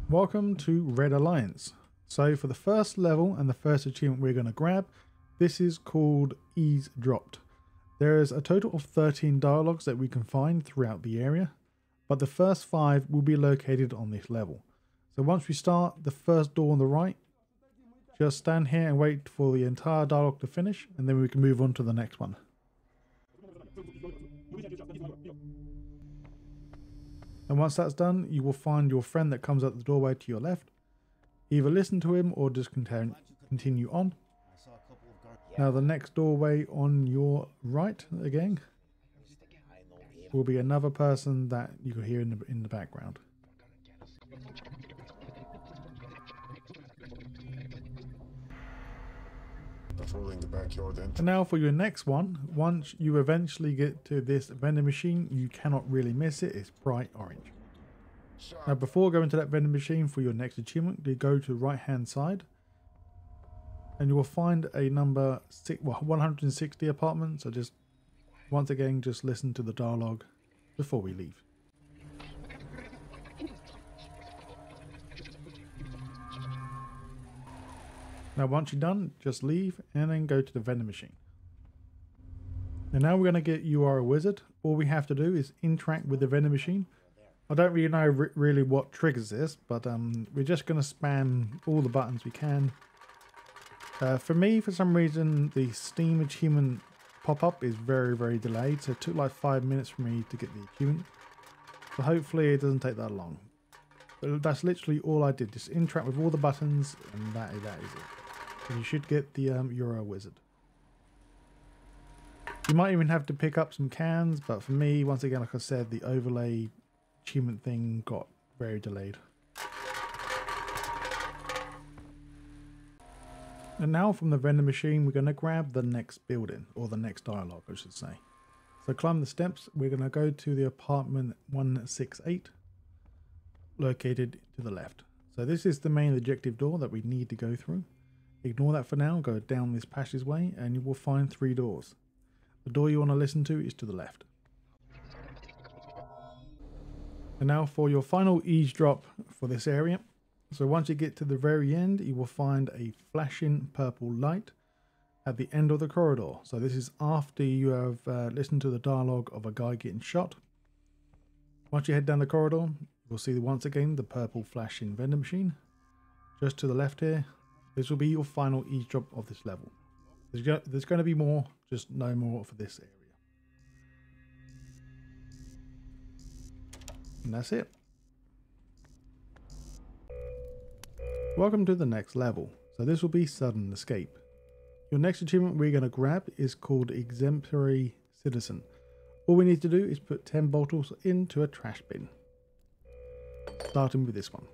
Welcome to Red Alliance. So for the first level and the first achievement we're going to grab, this is called Eavesdropped. There is a total of 13 dialogues that we can find throughout the area, but the first 5 will be located on this level. So once we start the first door on the right, just stand here and wait for the entire dialogue to finish, and then we can move on to the next one. And once that's done, you will find your friend that comes out the doorway to your left. Either listen to him or just continue on. Now the next doorway on your right again will be another person that you can hear in the background. And now for your next one, once you eventually get to this vending machine, you cannot really miss it. It's bright orange. Now before going to that vending machine for your next achievement, you go to the right hand side and you will find a number 160 apartment. So just once again, just listen to the dialogue before we leave. Now once you're done, just leave and then go to the vending machine. And now we're going to get You Are a Wizard. All we have to do is interact with the vending machine. I don't really know really what triggers this, but we're just going to spam all the buttons we can. For me, for some reason, the Steam achievement pop-up is very delayed, so it took like 5 minutes for me to get the achievement. So hopefully it doesn't take that long. But that's literally all I did, just interact with all the buttons, and that is it. So you should get the You're a Wizard. You might even have to pick up some cans, but for me, once again, like I said, the overlay achievement thing got very delayed. And now from the vending machine, we're going to grab the next building, or the next dialogue, I should say. So climb the steps, we're going to go to the apartment 168, located to the left. So this is the main objective door that we need to go through. Ignore that for now, go down this passageway and you will find 3 doors. The door you want to listen to is to the left. And now for your final eavesdrop for this area. So once you get to the very end, you will find a flashing purple light at the end of the corridor. So this is after you have listened to the dialogue of a guy getting shot. Once you head down the corridor, you'll see once again the purple flashing vending machine. Just to the left here, this will be your final eavesdrop of this level. There's going to be more, just no more for this area. And that's it. Welcome to the next level. So this will be Sudden Escape. Your next achievement we're going to grab is called Exemplary Citizen. All we need to do is put 10 bottles into a trash bin. Starting with this one.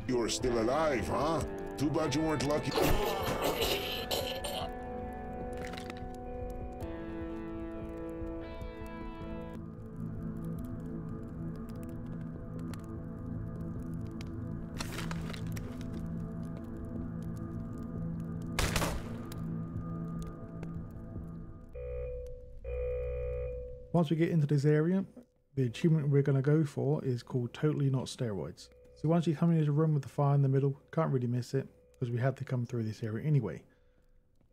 You're still alive, huh? Too bad you weren't lucky. Once we get into this area, the achievement we're going to go for is called Totally Not Steroids. So once you come into the room with the fire in the middle, can't really miss it because we have to come through this area anyway.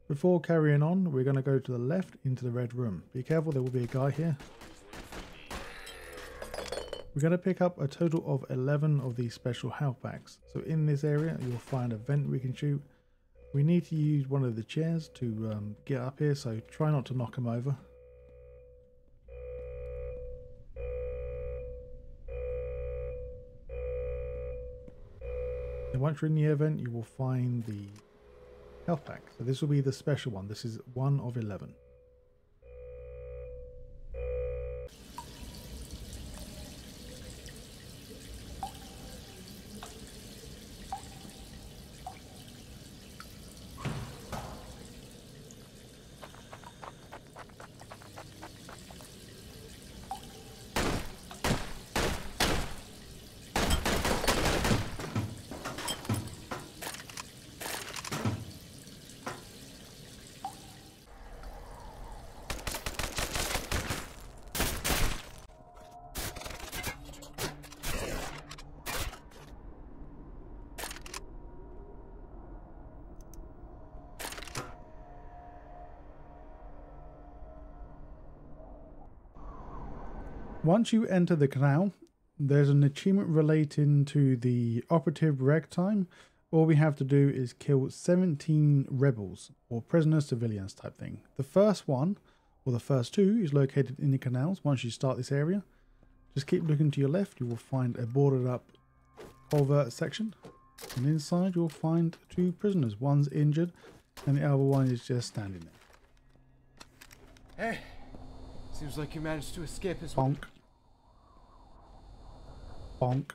Before carrying on, we're going to go to the left into the red room. Be careful, there will be a guy here. We're going to pick up a total of 11 of these special health packs. So in this area, you'll find a vent we can shoot. We need to use one of the chairs to get up here, so try not to knock him over. And once you're in the event, you will find the health pack. So this will be the special one. This is 1 of 11. Once you enter the canal, there's an achievement relating to the operative ragtime. All we have to do is kill 17 rebels or prisoner civilians type thing. The first one, or the first two, is located in the canals once you start this area. Just keep looking to your left, you will find a boarded up culvert section. And inside you'll find 2 prisoners. One's injured and the other one is just standing there. Hey, seems like you managed to escape as well. Bonk. Bonk.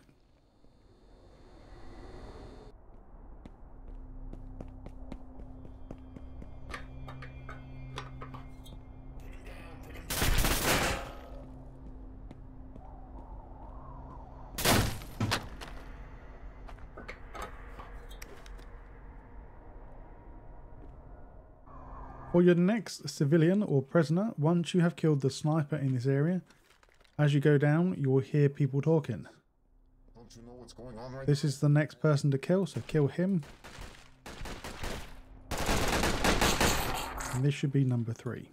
For your next civilian or prisoner, once you have killed the sniper in this area, as you go down, you will hear people talking. Don't you know what's going on right This is the next person to kill, so kill him. And this should be number 3.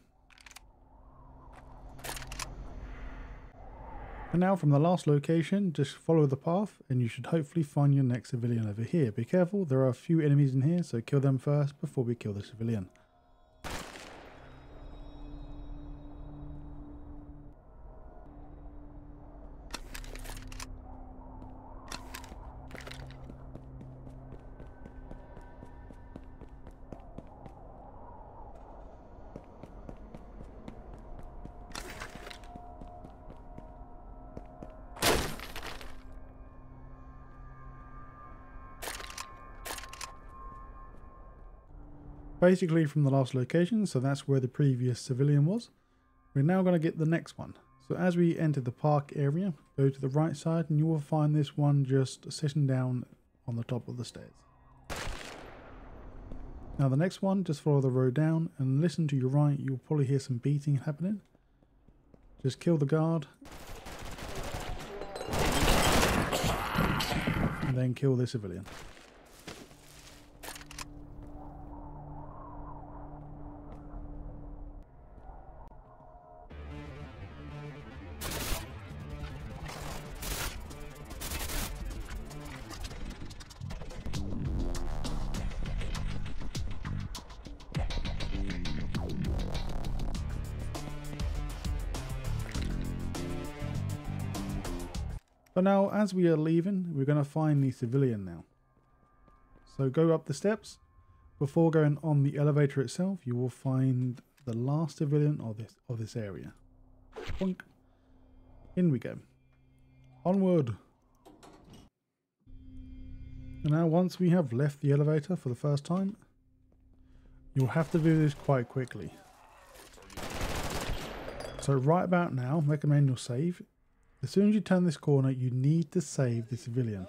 And now from the last location, just follow the path and you should hopefully find your next civilian over here. Be careful, there are a few enemies in here, so kill them first before we kill the civilian. Basically from the last location, so that's where the previous civilian was. We're now going to get the next one. So as we enter the park area, go to the right side and you will find this one just sitting down on the top of the stairs. Now the next one, just follow the road down and listen to your right, you'll probably hear some beating happening. Just kill the guard. And then kill the civilian. But now, as we are leaving, we're going to find the civilian now. So go up the steps. Before going on the elevator itself, you will find the last civilian of this area. Boink. In we go. Onward. And now, once we have left the elevator for the first time, you'll have to do this quite quickly. So right about now, make a manual save. As soon as you turn this corner, you need to save the civilian.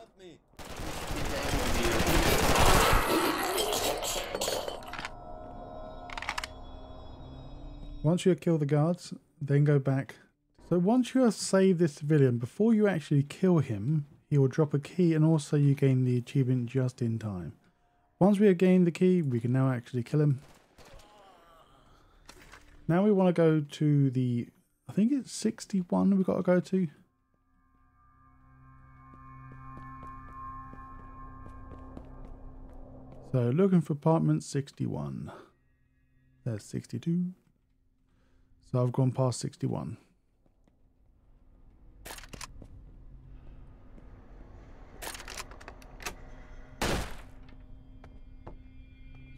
Once you kill the guards, then go back. So once you have saved this civilian, before you actually kill him, he will drop a key and also you gain the achievement just in time. Once we have gained the key, we can now actually kill him. Now we want to go to the, I think it's 61 we've got to go to. So looking for apartment 61. There's 62. So I've gone past 61.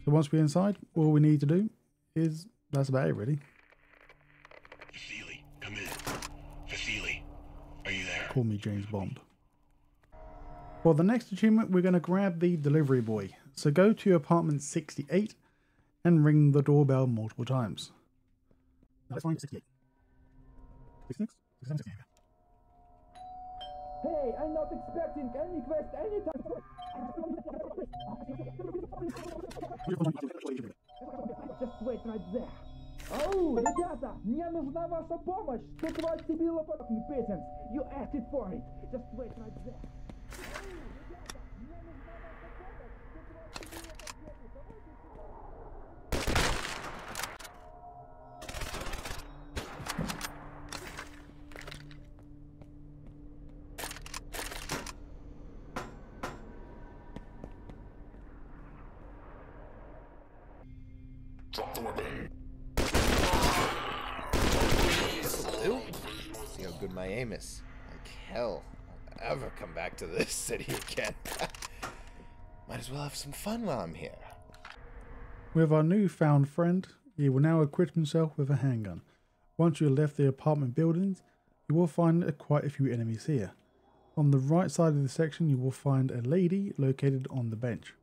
So once we're inside, all we need to do is, that's about it really. Vasily, come in. Vasily, are you there? Call me James Bond. For the next achievement, we're going to grab the delivery boy. So go to apartment 68 and ring the doorbell multiple times. Let's find 68. 66? 67, 68. Hey, I'm not expecting any quest anytime. Just wait right there. Oh, ребята, мне нужна ваша помощь. Тут вас убило потом patience. You asked it for it. Just wait right there. Drop the weapon. Salute? See how good my aim is. Like hell, I'll ever come back to this city again. Might as well have some fun while I'm here. With our newfound friend, he will now equip himself with a handgun. Once you have left the apartment buildings, you will find quite a few enemies here. On the right side of the section, you will find a lady located on the bench.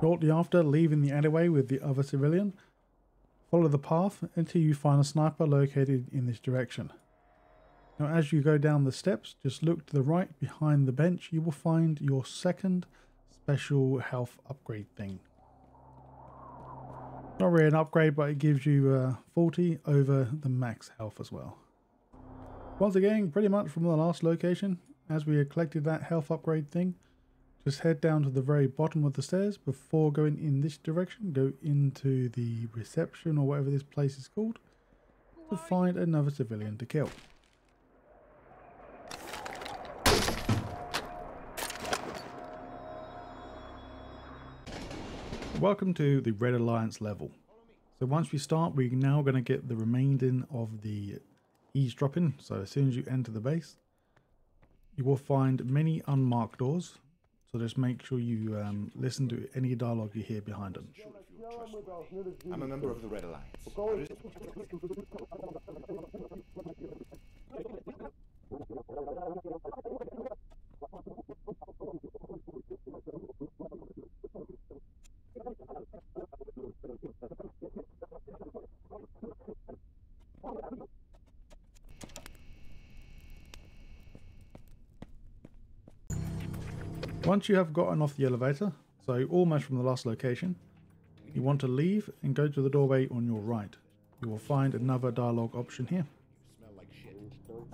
Shortly after leaving the alleyway with the other civilian, follow the path until you find a sniper located in this direction. Now as you go down the steps, just look to the right behind the bench, you will find your second special health upgrade thing. Not really an upgrade, but it gives you 40 over the max health as well. Once again, pretty much from the last location, as we had collected that health upgrade thing, just head down to the very bottom of the stairs before going in this direction. Go into the reception or whatever this place is called to find another civilian to kill. Welcome to the Red Alliance level. So once we start, we're now going to get the remaining of the eavesdropping. So as soon as you enter the base, you will find many unmarked doors. So just make sure you listen to any dialogue you hear behind them. I'm a member of the Red Alliance. Once you have gotten off the elevator, so almost from the last location, you want to leave and go to the doorway on your right. You will find another dialogue option here.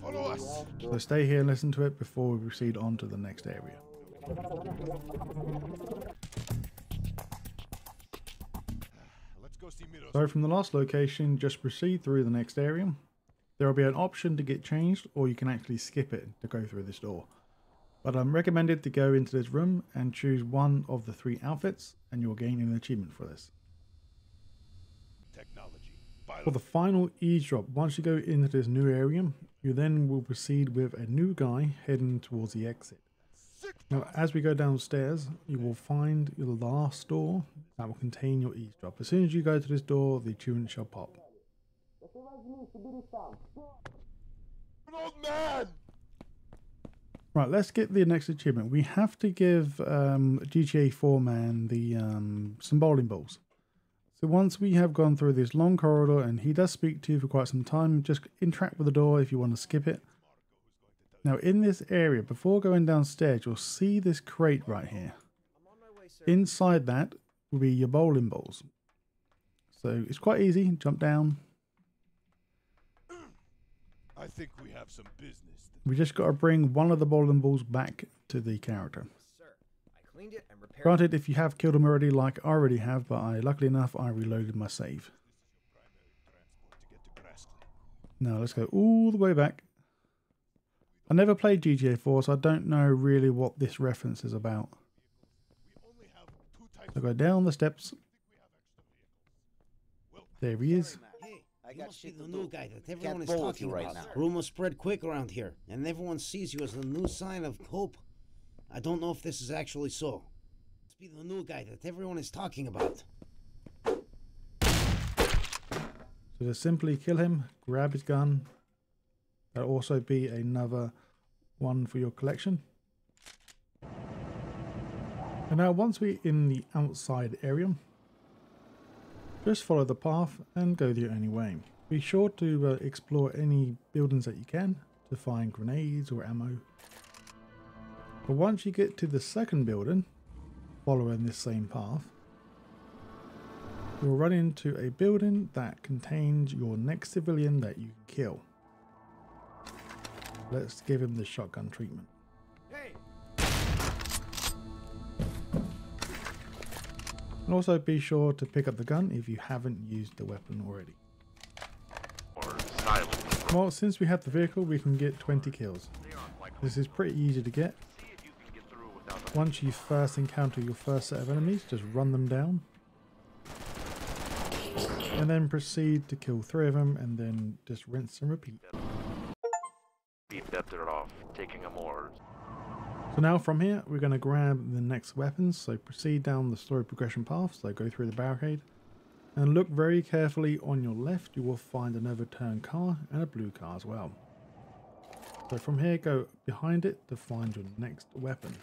Follow us. So stay here and listen to it before we proceed on to the next area. Let's go see Miros. So from the last location, just proceed through the next area. There will be an option to get changed, or you can actually skip it to go through this door. But I'm recommended to go into this room and choose one of the 3 outfits, and you'll gain an achievement for this. Technology. For the final eavesdrop, once you go into this new area, you then will proceed with a new guy heading towards the exit. Now, as we go downstairs, you will find your last door that will contain your eavesdrop. As soon as you go to this door, the achievement shall pop. An old man! Right, let's get the next achievement. We have to give GTA 4 man the some bowling balls. So once we have gone through this long corridor and he does speak to you for quite some time, just interact with the door if you want to skip it. Now in this area, before going downstairs, you'll see this crate right here. Inside that will be your bowling balls. So it's quite easy, jump down. I think we have some business. We just got to bring one of the bowling balls back to the character. Sir, I cleaned it and repaired Granted, if you have killed him already, like I already have, but luckily enough, I reloaded my save. To get to Grassley. Now let's go all the way back. I never played GTA 4, so I don't know really what this reference is about. So go down the steps. There he is. Hey, I you got must be shit the to new do. guy that Can't everyone is roll with talking you right about. now. Rumors spread quick around here, and everyone sees you as the new sign of hope. I don't know if this is actually so. Must be the new guy that everyone is talking about. So just simply kill him, grab his gun. That'll also be another one for your collection. And now once we're in the outside area, just follow the path and go the only way. Be sure to explore any buildings that you can to find grenades or ammo. But once you get to the second building, following this same path, you'll run into a building that contains your next civilian that you can kill. Let's give him the shotgun treatment. And also be sure to pick up the gun if you haven't used the weapon already. Well, since we have the vehicle, we can get 20 kills. This is pretty easy to get. Once you first encounter your first set of enemies, just run them down. And then proceed to kill 3 of them, and then just rinse and repeat. Better off taking a more. So now from here, we're going to grab the next weapons. So proceed down the story progression path. So go through the barricade. And look very carefully on your left. You will find an overturned car and a blue car as well. So from here, go behind it to find your next weapon.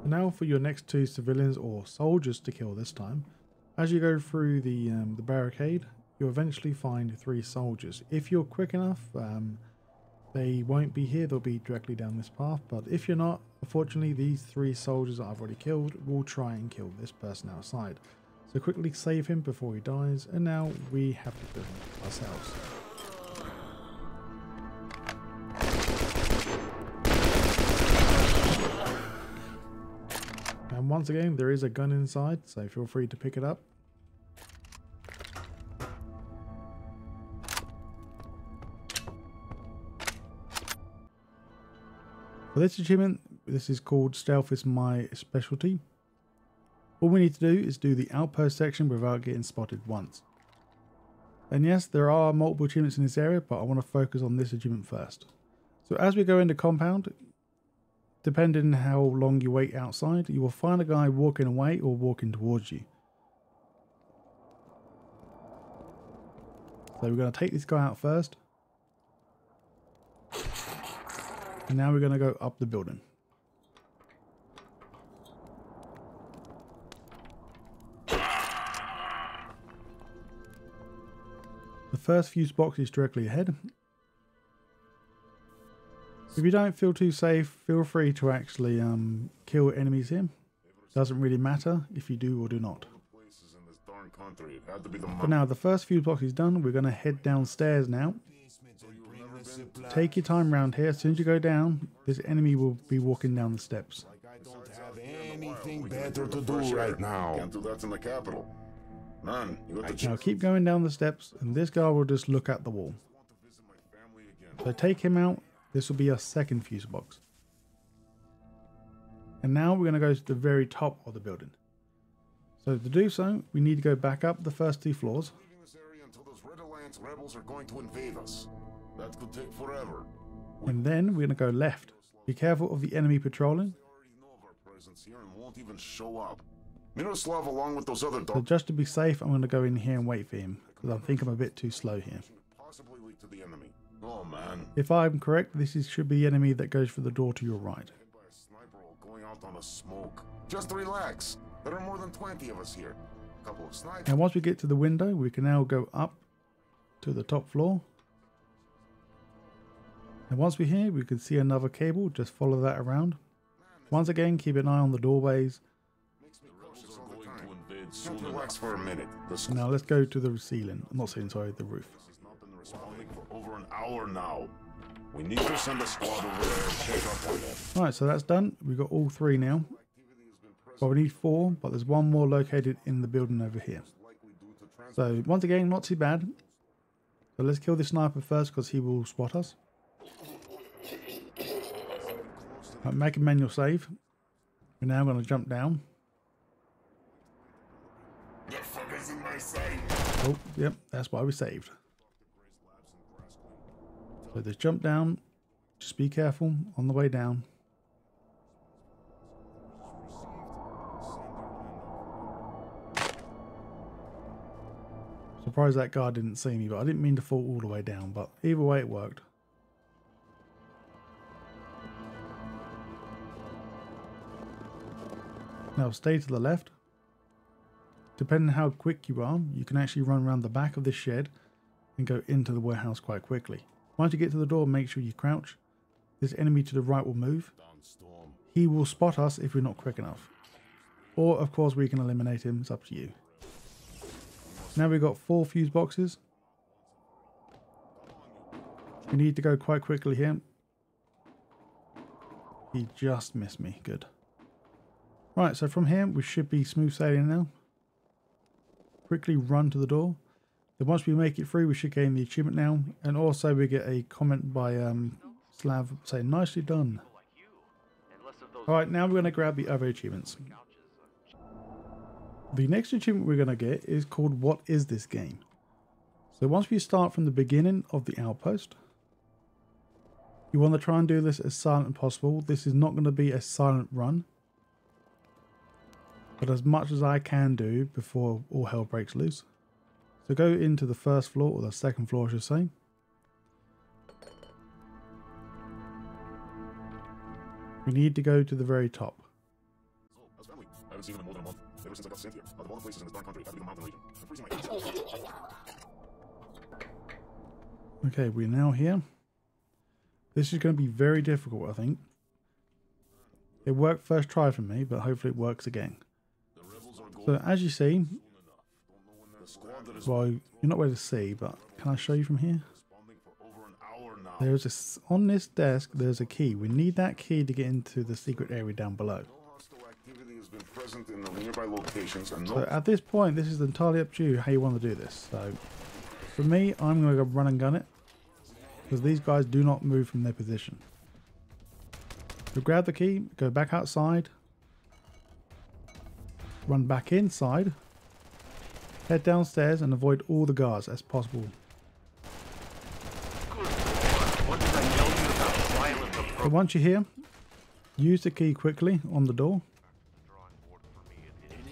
And now for your next 2 civilians or soldiers to kill this time. As you go through the barricade, you'll eventually find 3 soldiers. If you're quick enough, they won't be here, they'll be directly down this path. But if you're not, unfortunately, these 3 soldiers that I've already killed will try and kill this person outside. So quickly save him before he dies, and now we have to kill him ourselves. And once again, there is a gun inside, so feel free to pick it up. For this achievement, this is called Stealth is my specialty. All we need to do is do the outpost section without getting spotted once. And yes, there are multiple achievements in this area, but I want to focus on this achievement first. So as we go into compound, depending on how long you wait outside, you will find a guy walking away or walking towards you. So we're going to take this guy out first. And now we're going to go up the building. The first fuse box is directly ahead. If you don't feel too safe, feel free to actually kill enemies here. Doesn't really matter if you do or do not. But now the first fuse box is done, we're going to head downstairs now. Take your time around here. As soon as you go down, this enemy will be walking down the steps. I don't have anything better to do right now. Can't do that in the capital. None. Now keep going down the steps, and this guy will just look at the wall. So take him out. This will be our second fuse box. And now we're going to go to the very top of the building. So to do so, we need to go back up the first 2 floors. Leaving this area until those Red Alliance rebels are going to invade us. That could take forever. And then we're going to go left. Be careful of the enemy patrolling. They already know of our presence here and won't even show up. Miroslav, along with those other So dogs, just to be safe, I'm going to go in here and wait for him, because I think I'm a bit too slow here. possibly lead to the enemy. Oh man. If I'm correct, should be the enemy that goes for the door to your right. Hit by a sniper while going out on a smoke. Just relax. There are more than 20 of us here. A couple of snipers. And once we get to the window, we can now go up to the top floor. And once we're here, we can see another cable. Just follow that around. Once again, keep an eye on the doorways. Makes me cautious all the time. Can't relax for a minute. The Now let's go to the ceiling. I'm not ceiling, sorry, the roof. has not been responding for over an hour now. We need to send a squad over there and check up on them. Alright, so that's done. We've got all 3 now. Activity has been present, Well, we need 4, but there's 1 more located in the building over here. likely due to So once again, not too bad. So let's kill this sniper first because he will spot us. Right, make a manual save. We're now going to jump down. Oh, yep, that's why we saved. So just jump down. Just be careful on the way down. Surprised that guard didn't see me, but I didn't mean to fall all the way down, but either way it worked. Now stay to the left. Depending on how quick you are, you can actually run around the back of this shed and go into the warehouse quite quickly. Once you get to the door, make sure you crouch. This enemy to the right will move. He will spot us if we're not quick enough. Or of course we can eliminate him, it's up to you. Now we've got 4 fuse boxes. We need to go quite quickly here. He just missed me, good. Right, so from here we should be smooth sailing now. Quickly run to the door. Then once we make it through, we should gain the achievement now. And also we get a comment by Slav saying, nicely done. Alright, now we're going to grab the other achievements. The next achievement we're going to get is called What Is This Game? So once we start from the beginning of the outpost, you want to try and do this as silent as possible. This is not going to be a silent run, but as much as I can do before all hell breaks loose. So go into the first floor, or the second floor I should say. We need to go to the very top. How's family? I haven't seen them in more than a month. Ever since I got sent here. Out of all the places in this darn country, I've become mountain region. I'm freezing my Okay, we're now here. This is going to be very difficult, I think. It worked first try for me, but hopefully it works again. So as you see, well, you're not ready to see, but can I show you from here? There's a, on this desk, there's a key. We need that key to get into the secret area down below. So at this point, this is entirely up to you how you want to do this. So for me, I'm going to go run and gun it, because these guys do not move from their position. So grab the key, go back outside, run back inside, head downstairs and avoid all the guards as possible. So once you're here, use the key quickly on the door.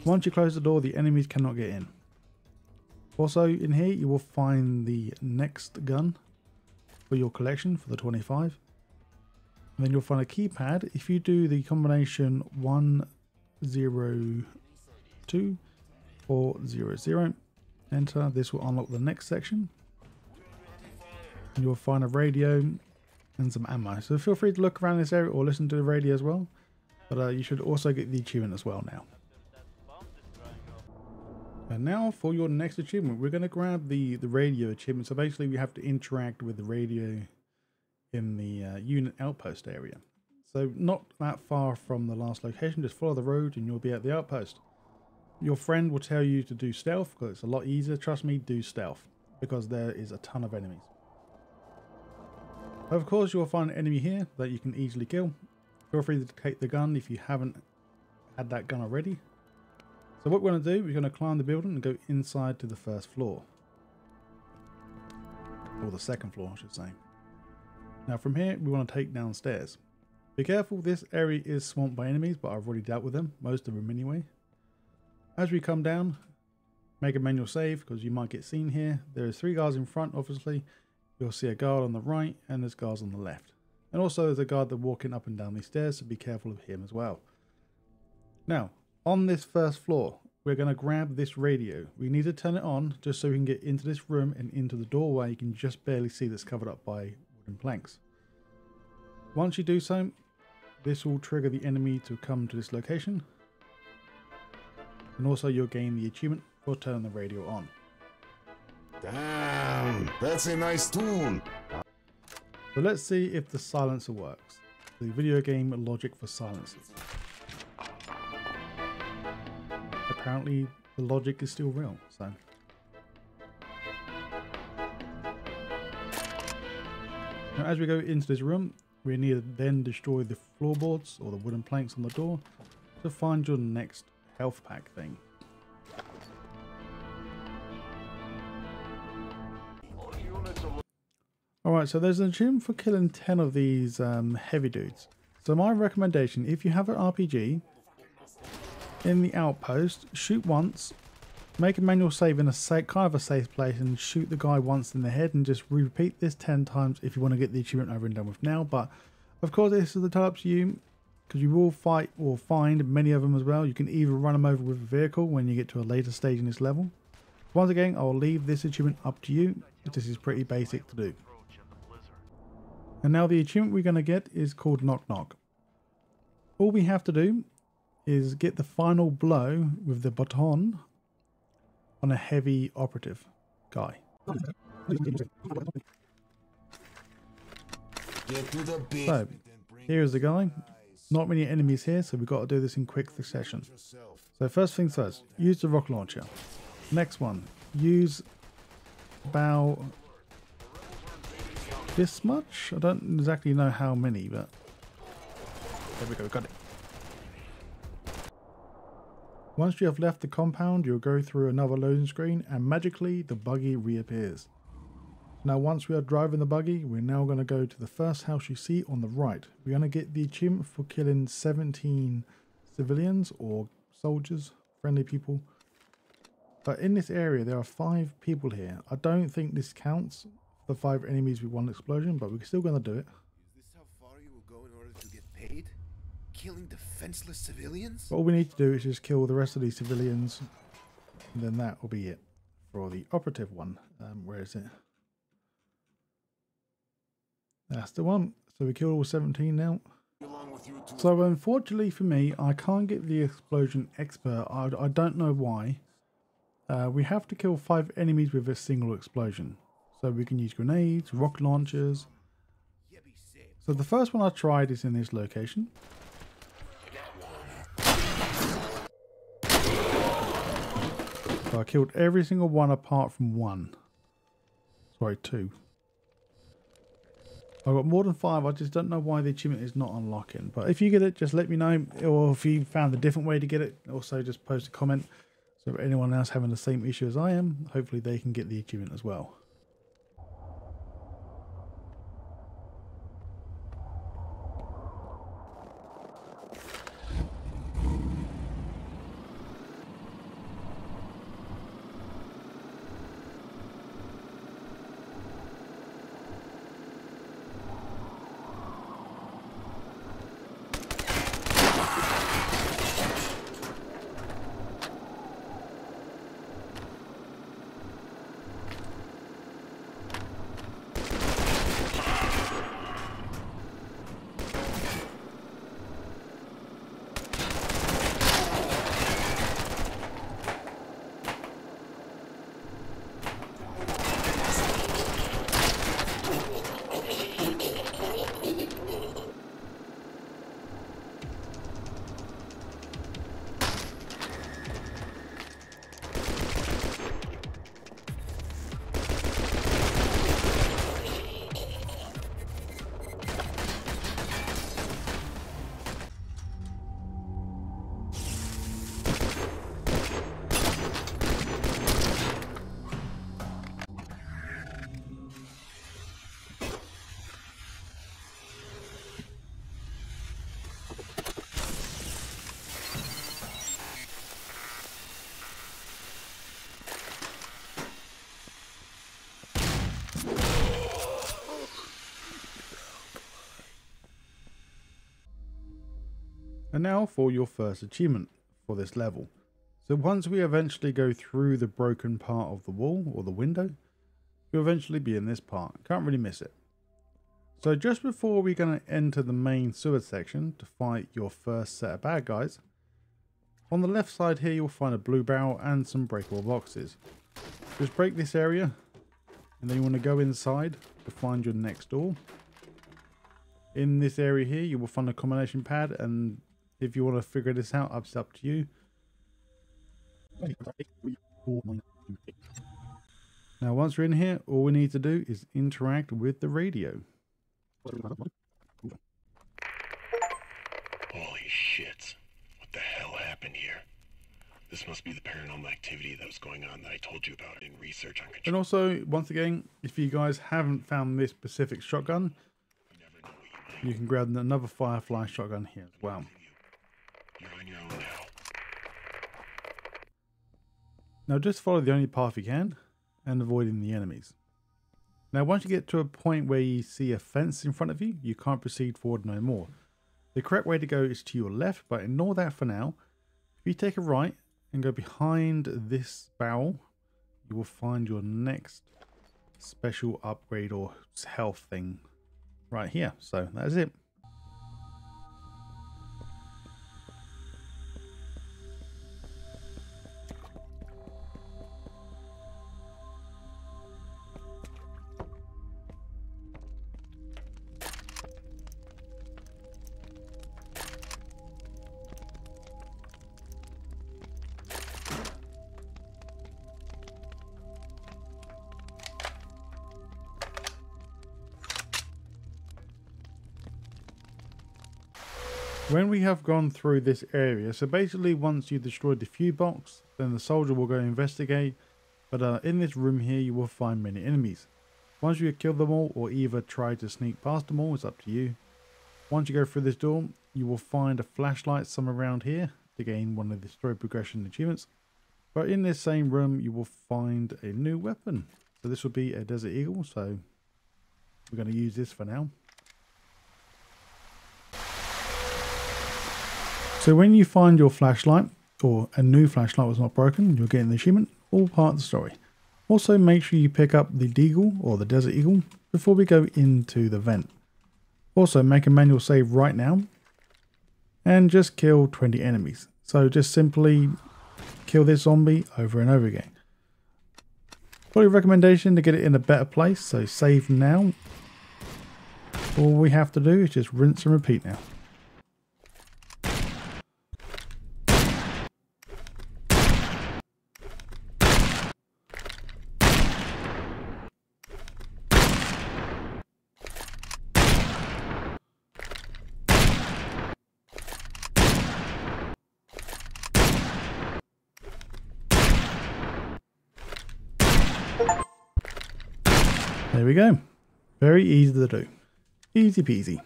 Once you close the door, the enemies cannot get in. Also in here you will find the next gun for your collection for the 25. And then you'll find a keypad. If you do the combination 102 400, enter, this will unlock the next section. And you'll find a radio and some ammo. So feel free to look around this area or listen to the radio as well. But you should also get the achievement as well now. And now for your next achievement, we're going to grab the radio achievement. So basically we have to interact with the radio in the unit outpost area. So not that far from the last location, just follow the road and you'll be at the outpost. Your friend will tell you to do stealth because it's a lot easier. Trust me, do stealth because there is a ton of enemies. Of course, you'll find an enemy here that you can easily kill. Feel free to take the gun if you haven't had that gun already. So what we're going to do, we're going to climb the building and go inside to the first floor. Or the second floor, I should say. Now from here, we want to take downstairs. Be careful, this area is swamped by enemies, but I've already dealt with them, most of them anyway. As we come down, make a manual save because you might get seen here. There are 3 guards in front, obviously. You'll see a guard on the right and there's guards on the left. And also there's a guard that's walking up and down these stairs, so be careful of him as well. Now, on this first floor, we're going to grab this radio. We need to turn it on just so we can get into this room and into the doorway. You can just barely see that's covered up by wooden planks. Once you do so, this will trigger the enemy to come to this location. And also you'll gain the achievement for turning the radio on. Damn, that's a nice tune. So let's see if the silencer works. The video game logic for silencers. Apparently the logic is still real, so. Now as we go into this room, we need to then destroy the floorboards or the wooden planks on the door to find your next health pack thing. Alright, so there's an achievement for killing 10 of these heavy dudes. So my recommendation, if you have an RPG, in the outpost, shoot once, make a manual save in a kind of a safe place and shoot the guy once in the head and just repeat this 10 times if you want to get the achievement over and done with now. But of course this is entirely up to you, because you will fight or find many of them as well. You can either run them over with a vehicle when you get to a later stage in this level. Once again, I'll leave this achievement up to you. This is pretty basic to do. And now the achievement we're going to get is called Knock Knock. All we have to do is get the final blow with the baton on a heavy operative guy. So, here's the guy. Not many enemies here, so we've got to do this in quick succession. So first things first, use the rocket launcher. Next one, use about this much. I don't exactly know how many, but there we go, got it. Once you have left the compound, you'll go through another loading screen and magically the buggy reappears. Now once we are driving the buggy, we're now going to go to the first house you see on the right. We're going to get the achievement for killing 17 civilians or soldiers, friendly people. But in this area there are 5 people here. I don't think this counts, the 5 enemies with 1 explosion, but we're still going to do it. Is this how far you will go in order to get paid? Killing defenseless civilians? All we need to do is just kill the rest of these civilians, and then that will be it for the operative one. Where is it? That's the one. So we killed all 17 now. So unfortunately for me, I can't get the explosion expert. I don't know why. We have to kill 5 enemies with a single explosion. So we can use grenades, rocket launchers. So the first one I tried is in this location. So I killed every single one apart from 1. Sorry, 2. I've got more than 5. I just don't know why the achievement is not unlocking. But if you get it, just let me know. Or if you found a different way to get it, also just post a comment. So if anyone else having the same issue as I am, hopefully they can get the achievement as well. And now for your first achievement for this level. So once we eventually go through the broken part of the wall or the window, you'll eventually be in this part. Can't really miss it. So just before we're going to enter the main sewer section to fight your first set of bad guys, on the left side here you'll find a blue barrel and some breakable boxes. Just break this area and then you want to go inside to find your next door. In this area here you will find a combination pad, and if you want to figure this out, it's up to you. Now once we're in here, all we need to do is interact with the radio. Holy shit. What the hell happened here? This must be the paranormal activity that was going on that I told you about in research on control. And also, once again, if you guys haven't found this specific shotgun, you can grab another Firefly shotgun here as well. You're on your own now. Now just follow the only path you can and avoiding the enemies. Now once you get to a point where you see a fence in front of you, you can't proceed forward no more. The correct way to go is to your left, but ignore that for now. If you take a right and go behind this barrel, you will find your next special upgrade or health thing right here. So that's it. When we have gone through this area, so basically once you destroy the fuse box, then the soldier will go investigate, but in this room here you will find many enemies. Once you kill them all, or either try to sneak past them all, it's up to you. Once you go through this door, you will find a flashlight somewhere around here to gain one of the story progression achievements. But in this same room you will find a new weapon. So this will be a Desert Eagle, so we're going to use this for now. So when you find your flashlight, or a new flashlight was not broken, you'll get an achievement, all part of the story. Also make sure you pick up the Deagle, or the Desert Eagle, before we go into the vent. Also make a manual save right now, and just kill 20 enemies. So just simply kill this zombie over and over again. Probably a recommendation to get it in a better place, so save now. All we have to do is just rinse and repeat now. There we go. Very easy to do. Easy peasy.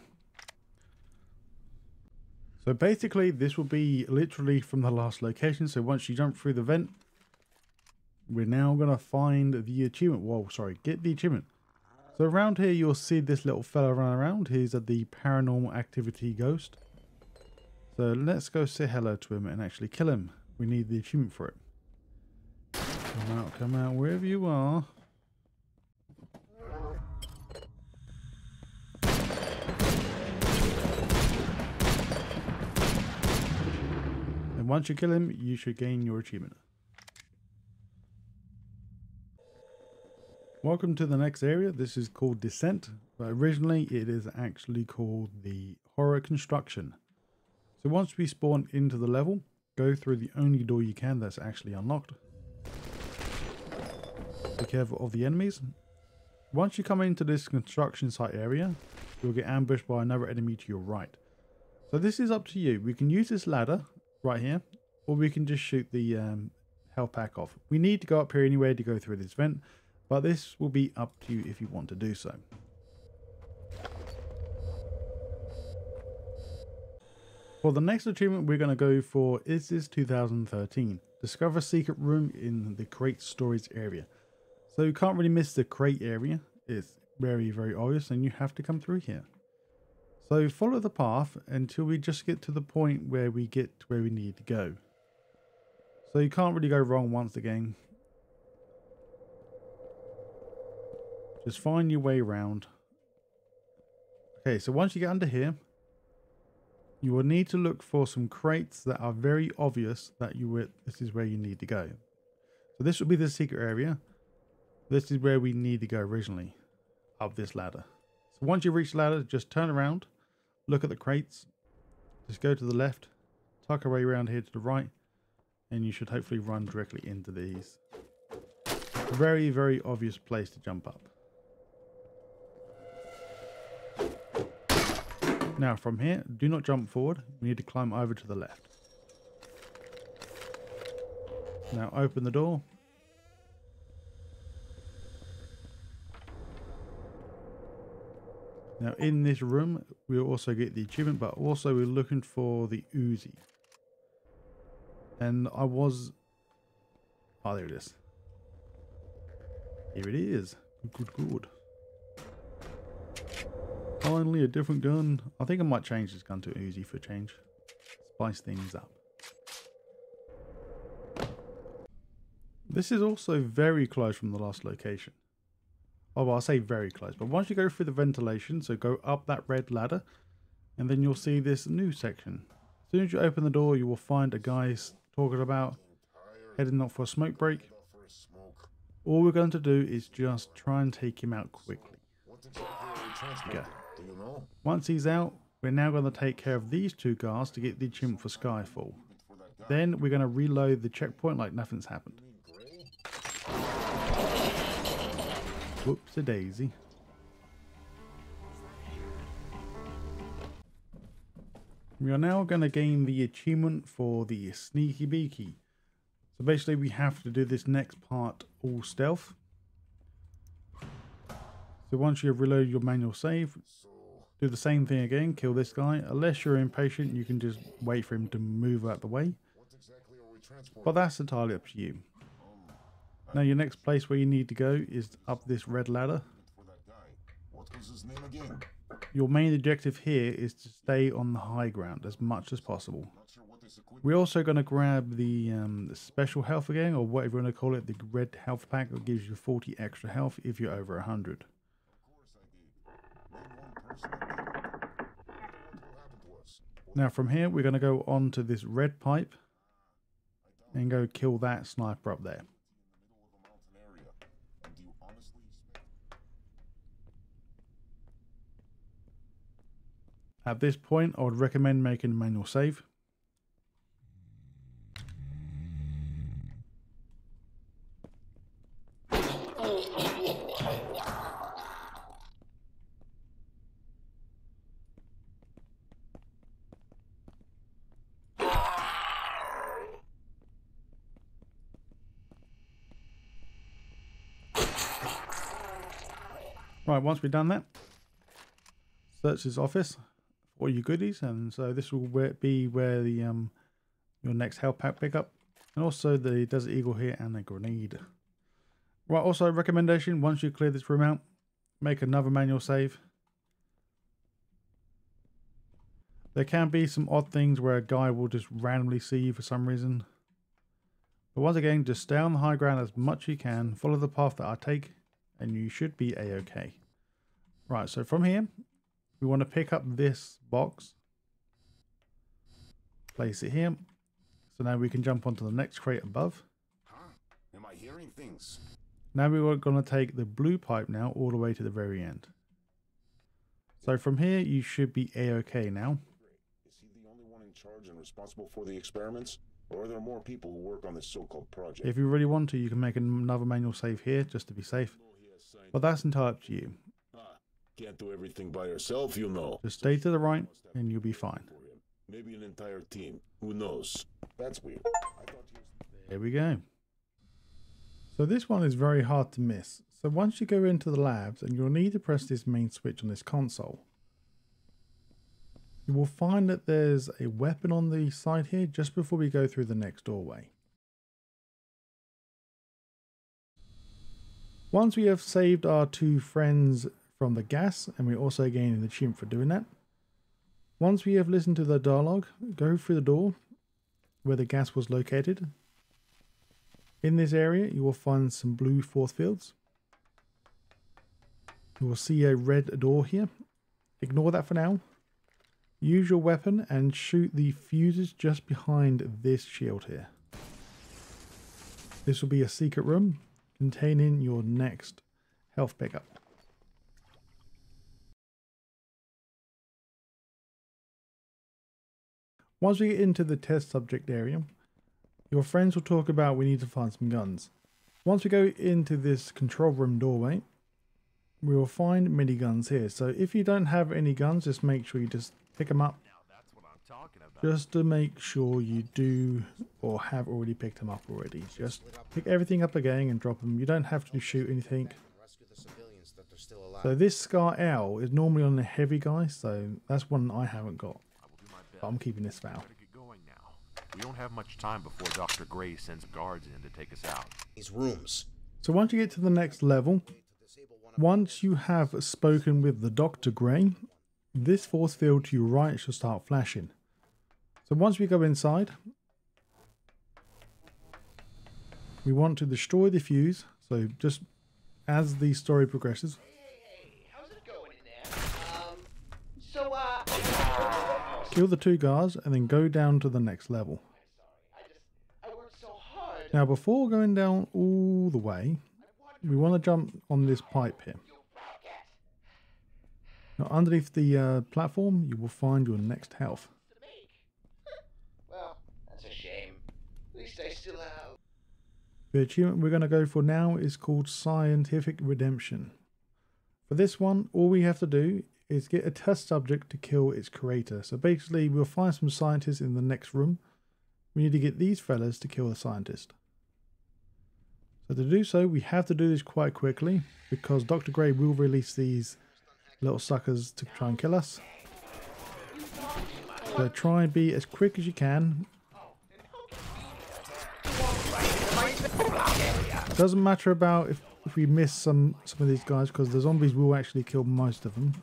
So basically this will be literally from the last location. So once you jump through the vent, we're now going to find the achievement. Whoa, sorry, get the achievement. So around here you'll see this little fella run around. He's the paranormal activity ghost. So let's go say hello to him and actually kill him. We need the achievement for it. Come out wherever you are. And once you kill him, you should gain your achievement. Welcome to the next area. This is called Descent, but originally it is actually called the Horror Construction. So once we spawn into the level, go through the only door you can that's actually unlocked. Be careful of the enemies. Once you come into this construction site area, you'll get ambushed by another enemy to your right. So this is up to you. We can use this ladder right here, or we can just shoot the health pack off. We need to go up here anyway to go through this vent, but this will be up to you if you want to do so. For the next achievement we're going to go for is this 2013. Discover a secret room in the crate storage area. So you can't really miss the crate area. It's very, very obvious and you have to come through here. So follow the path until we just get to the point where we get to where we need to go. So you can't really go wrong once again. Just find your way around. Okay, so once you get under here, you will need to look for some crates that are very obvious that this is where you need to go. So this will be the secret area. This is where we need to go originally, up this ladder. So once you reach the ladder, just turn around, look at the crates, just go to the left, tuck away around here to the right, and you should hopefully run directly into these. Very, very obvious place to jump up. Now from here, do not jump forward. We need to climb over to the left. Now open the door. Now in this room, we'll also get the achievement, but also we're looking for the Uzi. And I was... Oh, there it is. Here it is. Good, good. Finally, a different gun. I think I might change this gun to Uzi for a change. Spice things up. This is also very close from the last location. Oh, well, I'll say very close. But once you go through the ventilation, so go up that red ladder, and then you'll see this new section. As soon as you open the door, you will find a guy talking about heading off for a smoke break. All we're going to do is just try and take him out quickly. Okay. Once he's out, we're now going to take care of these two guards to get the achievement for Skyfall. Then we're going to reload the checkpoint like nothing's happened. Whoops-a-daisy. We are now going to gain the achievement for the Sneaky Beaky. So basically we have to do this next part all stealth. So once you have reloaded your manual save, do the same thing again, kill this guy. Unless you're impatient, you can just wait for him to move out the way. But that's entirely up to you. Now your next place where you need to go is up this red ladder. Your main objective here is to stay on the high ground as much as possible. We're also going to grab the special health again, or whatever you want to call it, the red health pack that gives you 40 extra health if you're over 100. Now from here we're going to go on to this red pipe and go kill that sniper up there. At this point I would recommend making a manual save. Right, once we've done that, search his office for your goodies, and so this will be where the your next health pack pickup, and also the Desert Eagle here and a grenade. Right, also recommendation, once you clear this room out, make another manual save. There can be some odd things where a guy will just randomly see you for some reason. But once again, just stay on the high ground as much as you can, follow the path that I take, and you should be a-okay. Right, so from here, we want to pick up this box, place it here, so now we can jump onto the next crate above. Huh? Am I hearing things? Now we're going to take the blue pipe now all the way to the very end. So from here, you should be a-okay now. Is he the only one in charge and responsible for the experiments? Or are there more people who work on this so-called project? If you really want to, you can make another manual save here just to be safe. But that's entirely up to you. Can't do everything by yourself, you know. Just stay to the right and you'll be fine. Maybe an entire team. Who knows? That's weird. I thought you was... There we go. So this one is very hard to miss. So once you go into the labs, and you'll need to press this main switch on this console, you will find that there's a weapon on the side here just before we go through the next doorway. Once we have saved our two friends from the gas, and we're also gaining an achievement for doing that, once we have listened to the dialogue, go through the door where the gas was located. In this area you will find some blue force fields. You will see a red door here. Ignore that for now. Use your weapon and shoot the fuses just behind this shield here. This will be a secret room containing your next health pickup. Once we get into the test subject area, your friends will talk about we need to find some guns. Once we go into this control room doorway, we will find miniguns here. So if you don't have any guns, just make sure you just pick them up. Just to make sure you do or have already picked them up already. Just pick everything up again and drop them. You don't have to shoot anything. So this Scar L is normally on the heavy guy, so that's one I haven't got. But I'm keeping this foul. We don't have much time before Dr. Gray sends guards in to take us out. These rooms. So once you get to the next level, once you have spoken with the Dr. Gray, this force field to your right should start flashing. So once we go inside, we want to destroy the fuse. So just as the story progresses. Hey, how's it going in there? Kill the 2 guards and then go down to the next level. I worked so hard. Now before going down all the way, we want to jump on this pipe here. Now underneath the platform, you will find your next health. Well, that's a shame. At least I still have. The achievement we're going to go for now is called Scientific Redemption. For this one, all we have to do is get a test subject to kill its creator. So basically, we'll find some scientists in the next room. We need to get these fellas to kill the scientist. So to do so, we have to do this quite quickly because Dr. Gray will release these little suckers to try and kill us. So try and be as quick as you can. It doesn't matter about if we miss some of these guys because the zombies will actually kill most of them.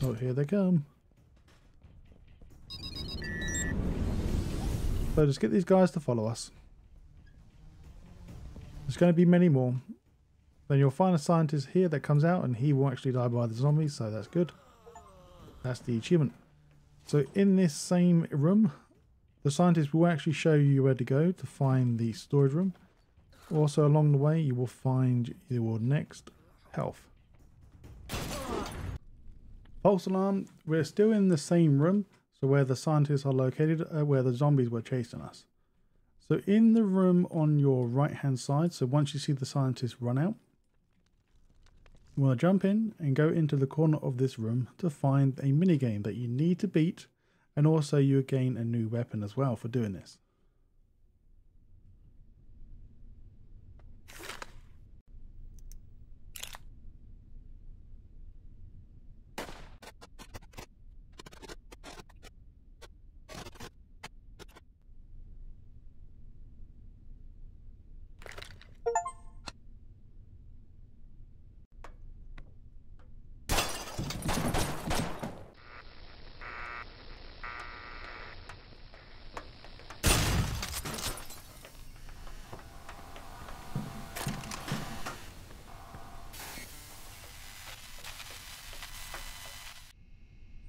Oh, here they come. So just get these guys to follow us. There's going to be many more. Then you'll find a scientist here that comes out and he will actually die by the zombies, so that's good. That's the achievement. So in this same room, the scientist will actually show you where to go to find the storage room. Also along the way you will find your next health. False alarm, we're still in the same room, so where the scientists are located, where the zombies were chasing us. So in the room on your right hand side, so once you see the scientists run out, you want to jump in and go into the corner of this room to find a minigame that you need to beat, and also you gain a new weapon as well for doing this.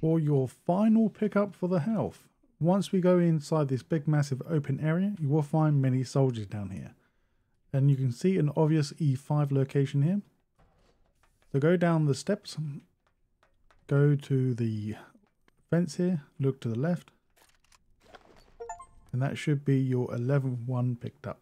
For your final pickup for the health, once we go inside this big massive open area, you will find many soldiers down here. And you can see an obvious E5 location here. So go down the steps, go to the fence here, look to the left, and that should be your 11th one picked up.